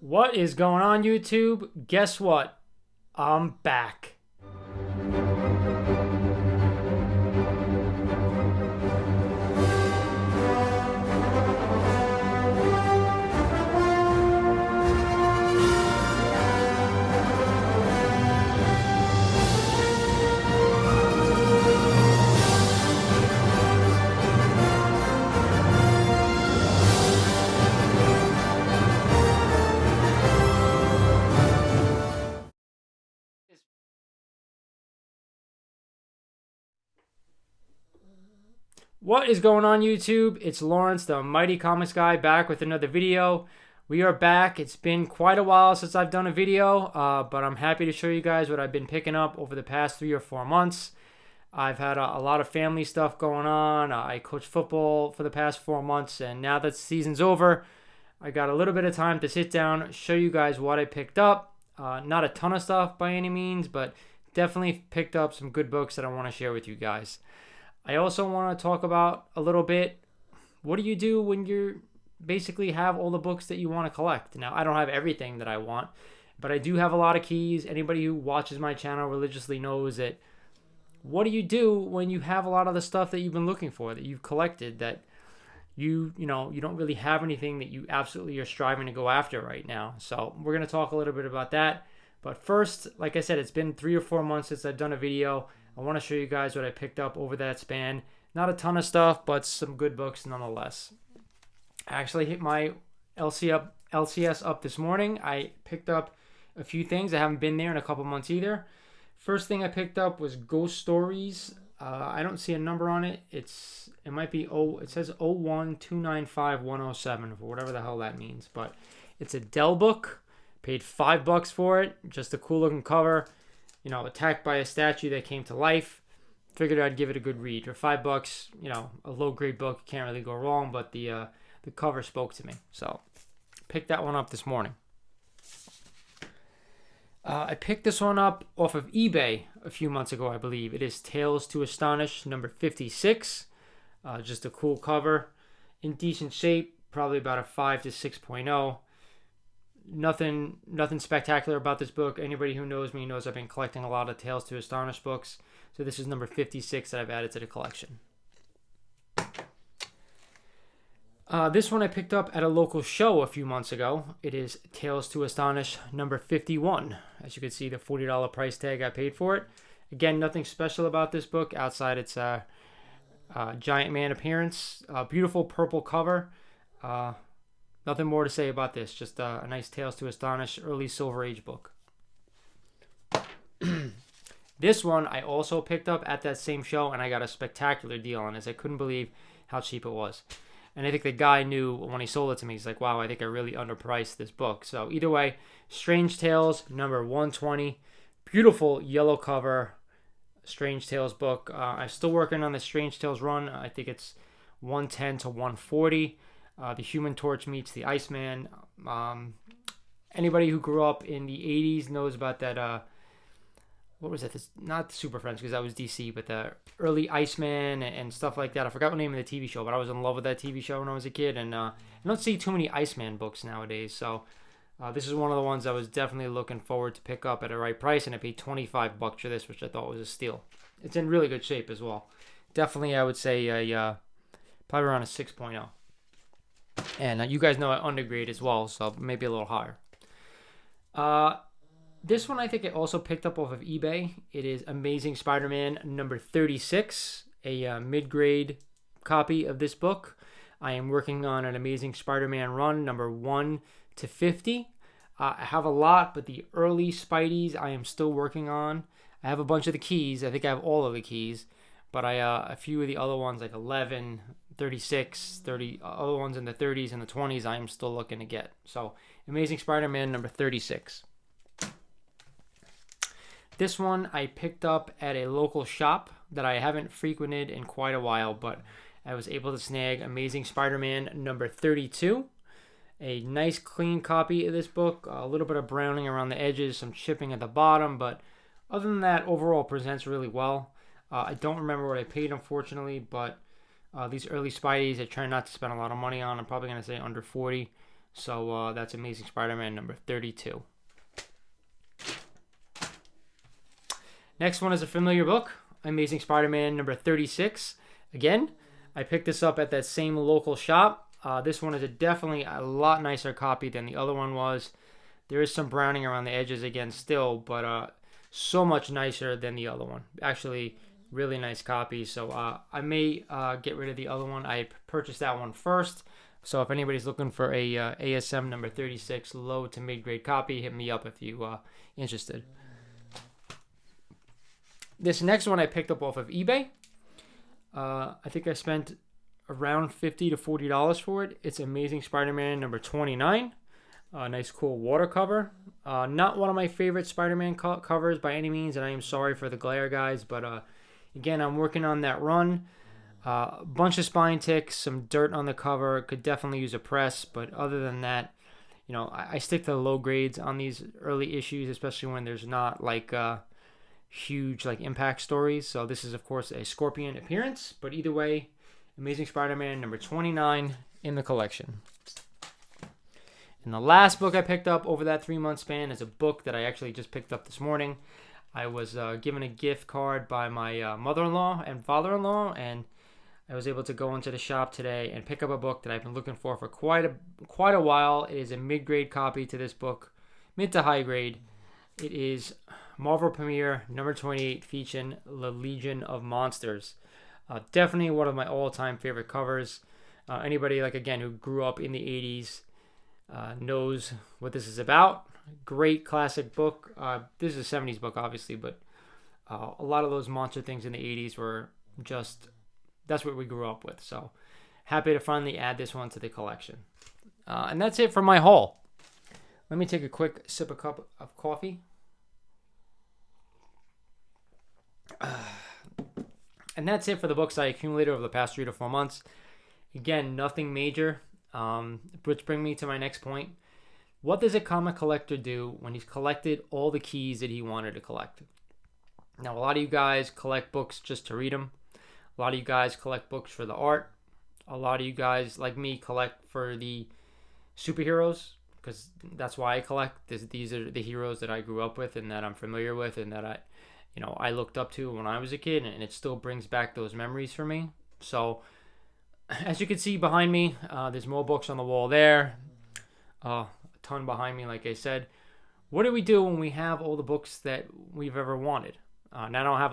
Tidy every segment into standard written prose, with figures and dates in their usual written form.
What is going on, YouTube? Guess what? I'm back. What is going on, YouTube? It's Lawrence, the Mighty Comics Guy, back with another video. We are back. It's been quite a while since I've done a video, but I'm happy to show you guys what I've been picking up over the past 3 or 4 months. I've had a lot of family stuff going on. I coached football for the past 4 months, and now that the season's over, I got a little bit of time to sit down, show you guys what I picked up. Not a ton of stuff by any means, but definitely picked up some good books that I want to share with you guys. I also want to talk about a little bit, what do you do when you basically have all the books that you want to collect? Now, I don't have everything that I want, but I do have a lot of keys. Anybody who watches my channel religiously knows that what do you do when you have a lot of the stuff that you've been looking for, that you've collected, that you don't really have anything that you absolutely are striving to go after right now. So we're going to talk a little bit about that. But first, like I said, it's been 3 or 4 months since I've done a video. I want to show you guys what I picked up over that span. Not a ton of stuff, but some good books nonetheless. I actually hit my LCS up this morning. I picked up a few things. I haven't been there in a couple months either. First thing I picked up was Ghost Stories. I don't see a number on it. It might be it says 01295-107 for whatever the hell that means. But it's a Dell book. Paid $5 for it. Just a cool looking cover. Attacked by a statue that came to life. Figured I'd give it a good read. For $5, a low grade book, can't really go wrong, but the cover spoke to me. So, picked that one up this morning. I picked this one up off of eBay a few months ago, I believe. It is Tales to Astonish, number 56. Just a cool cover. In decent shape, probably about a 5 to 6.0. Nothing spectacular about this book. Anybody who knows me knows I've been collecting a lot of Tales to Astonish books. So this is number 56 that I've added to the collection. This one I picked up at a local show a few months ago. It is Tales to Astonish number 51. As you can see, the $40 price tag I paid for it. Again, nothing special about this book outside its giant man appearance. Beautiful purple cover. Nothing more to say about this. Just a nice Tales to Astonish early Silver Age book. This one I also picked up at that same show, and I got a spectacular deal on this. I couldn't believe how cheap it was. And I think the guy knew when he sold it to me. He's like, wow, I think I really underpriced this book. So either way, Strange Tales, number 120. Beautiful yellow cover, Strange Tales book. I'm still working on the Strange Tales run. I think it's 110 to 140. The Human Torch meets the Iceman. Anybody who grew up in the 80s knows about that. What was it? Not Super Friends, because that was DC, but the early Iceman and stuff like that. I forgot the name of the TV show, but I was in love with that TV show when I was a kid. And I don't see too many Iceman books nowadays. So this is one of the ones I was definitely looking forward to pick up at a right price. And I paid $25 for this, which I thought was a steal. It's in really good shape as well. Definitely, I would say probably around a 6.0. And you guys know I undergrade as well, so maybe a little higher. This one I think I also picked up off of eBay. It is Amazing Spider-Man number 36, a mid-grade copy of this book. I am working on an Amazing Spider-Man run number 1 to 50. I have a lot, but the early Spideys I am still working on. I have a bunch of the keys. I think I have all of the keys, but a few of the other ones like 11, 36, 30, other ones in the 30s and the 20s I am still looking to get. So, Amazing Spider-Man number 36. This one I picked up at a local shop that I haven't frequented in quite a while, but I was able to snag Amazing Spider-Man number 32. A nice clean copy of this book. A little bit of browning around the edges, some chipping at the bottom, but other than that, overall presents really well. I don't remember what I paid, unfortunately, but these early Spideys I try not to spend a lot of money on. I'm probably going to say under 40. So that's Amazing Spider-Man number 32. Next one is a familiar book, Amazing Spider-Man number 36. Again, I picked this up at that same local shop. This one is definitely a lot nicer copy than the other one was. There is some browning around the edges again still, but so much nicer than the other one. Actually, really nice copy. So I may get rid of the other one. I purchased that one first. So if anybody's looking for a ASM number 36 low to mid-grade copy, hit me up if you interested. This next one I picked up off of eBay. I think I spent around $50 to $40 for it. It's Amazing Spider-Man number 29. Nice cool water cover. Not one of my favorite Spider-Man covers by any means, and I am sorry for the glare, guys. But again, I'm working on that run. A bunch of spine ticks, some dirt on the cover. Could definitely use a press, but other than that, you know, I stick to the low grades on these early issues, especially when there's not like huge like impact stories. So this is of course a Scorpion appearance, but either way, Amazing Spider-Man number 29 in the collection. And the last book I picked up over that 3-month span is a book that I actually just picked up this morning. I was given a gift card by my mother-in-law and father-in-law, and I was able to go into the shop today and pick up a book that I've been looking for quite a while. It is a mid-grade copy to this book, mid to high grade. It is Marvel Premiere number 28 featuring the Legion of Monsters. Definitely one of my all-time favorite covers. Anybody like again who grew up in the 80s knows what this is about. Great classic book. This is a 70s book obviously, but a lot of those monster things in the 80s were just, that's what we grew up with. So happy to finally add this one to the collection. And that's it for my haul. Let me take a quick sip of cup of coffee. And that's it for the books I accumulated over the past 3 to 4 months. Again, nothing major. Which brings me to my next point. What does a comic collector do when he's collected all the keys that he wanted to collect? Now, a lot of you guys collect books just to read them. A lot of you guys collect books for the art. A lot of you guys, like me, collect for the superheroes, because that's why I collect. These are the heroes that I grew up with and that I'm familiar with and that I looked up to when I was a kid, and it still brings back those memories for me. So as you can see behind me, there's more books on the wall there. A ton behind me, like I said. What do we do when we have all the books that we've ever wanted? Now I don't have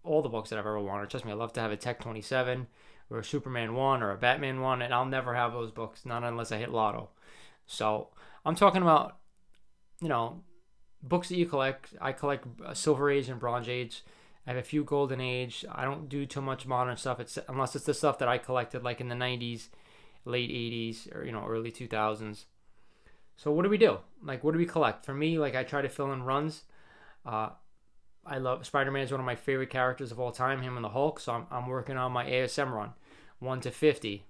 all the books that I've ever wanted. Trust me, I'd love to have a Tech 27 or a Superman 1 or a Batman 1, and I'll never have those books, not unless I hit lotto. So I'm talking about, books that you collect. I collect Silver Age and Bronze Age. I have a few Golden Age. I don't do too much modern stuff, unless it's the stuff that I collected like in the 90s, late 80s, or early 2000s. So what do we do? Like, what do we collect? For me, like, I try to fill in runs. I love Spider-Man is one of my favorite characters of all time, him and the Hulk. So I'm working on my ASM run, 1 to 50.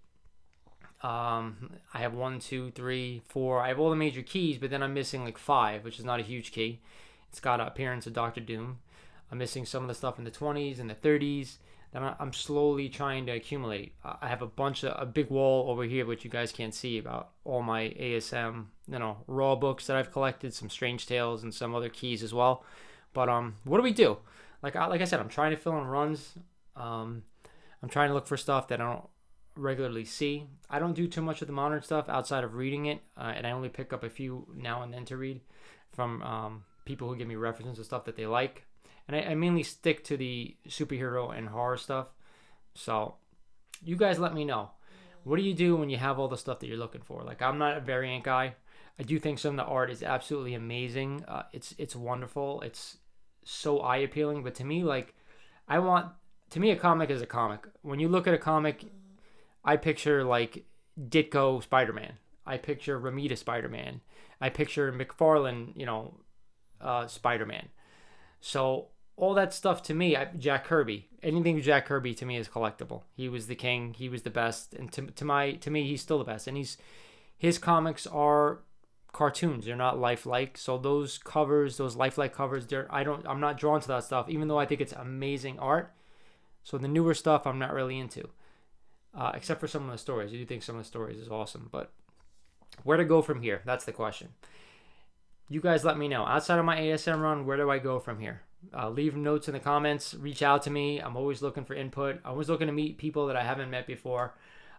I have 1, 2, 3, 4. I have all the major keys, but then I'm missing like 5, which is not a huge key. It's got an appearance of Doctor Doom. I'm missing some of the stuff in the 20s and the 30s that I'm slowly trying to accumulate. I have a big wall over here, which you guys can't see, about all my ASM, raw books that I've collected, some Strange Tales and some other keys as well. But what do we do? Like I said, I'm trying to fill in runs. I'm trying to look for stuff that I don't regularly see. I don't do too much of the modern stuff outside of reading it, and I only pick up a few now and then to read from people who give me references to stuff that they like. And I mainly stick to the superhero and horror stuff. So you guys let me know. What do you do when you have all the stuff that you're looking for? Like, I'm not a variant guy. I do think some of the art is absolutely amazing. It's wonderful. It's so eye-appealing. But to me, a comic is a comic. When you look at a comic, I picture like Ditko Spider-Man. I picture Romita Spider-Man. I picture McFarlane, Spider-Man. So all that stuff to me, Jack Kirby, anything with Jack Kirby to me is collectible. He was the king. He was the best, and to me, he's still the best. And his comics are cartoons. They're not lifelike. So those covers, those lifelike covers, I'm not drawn to that stuff, even though I think it's amazing art. So the newer stuff, I'm not really into, except for some of the stories. I do think some of the stories is awesome, but Where to go from here? That's the question. You guys let me know. Outside of my ASM run, where do I go from here? Leave notes in the comments. Reach out to me. I'm always looking for input. I'm always looking to meet people that I haven't met before.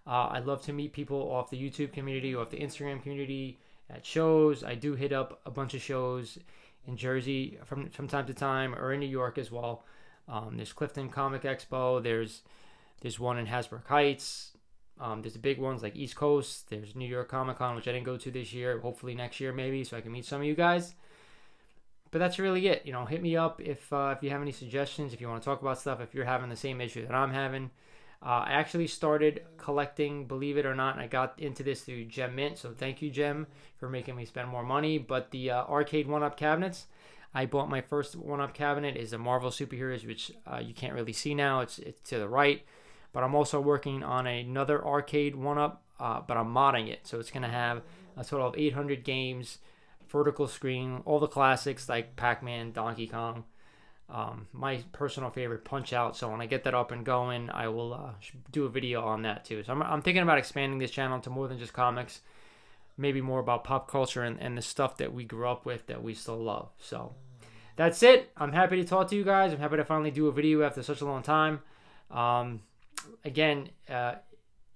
I'd love to meet people off the YouTube community, off the Instagram community, at shows. I do hit up a bunch of shows in Jersey from time to time, or in New York as well. There's Clifton Comic Expo. There's one in Hasbrook Heights. There's the big ones like East Coast. There's New York Comic Con, which I didn't go to this year. Hopefully next year maybe, so I can meet some of you guys. But that's really it. You know, hit me up if you have any suggestions, if you want to talk about stuff, if you're having the same issue that I'm having. I actually started collecting, believe it or not, and I got into this through Gem Mint. So thank you, Gem, for making me spend more money. But the arcade one-up cabinets, I bought my first one-up cabinet is a Marvel Superheroes, which you can't really see now. It's to the right. But I'm also working on another arcade one-up, but I'm modding it. So it's going to have a total of 800 games, vertical screen, all the classics like Pac-Man, Donkey Kong, my personal favorite, Punch-Out. So when I get that up and going, I will do a video on that too. So I'm thinking about expanding this channel to more than just comics, maybe more about pop culture and the stuff that we grew up with that we still love. So that's it. I'm happy to talk to you guys. I'm happy to finally do a video after such a long time. Again,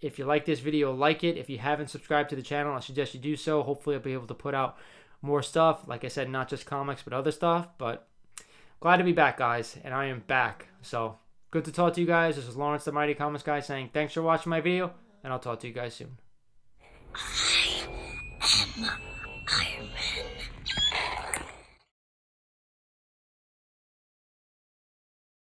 if you like this video, like it. If you haven't subscribed to the channel, I suggest you do so. Hopefully I'll be able to put out more stuff. Like I said, not just comics, but other stuff. But glad to be back, guys. And I am back. So good to talk to you guys. This is Lawrence the Mighty Comics Guy saying thanks for watching my video. And I'll talk to you guys soon. I am Iron Man.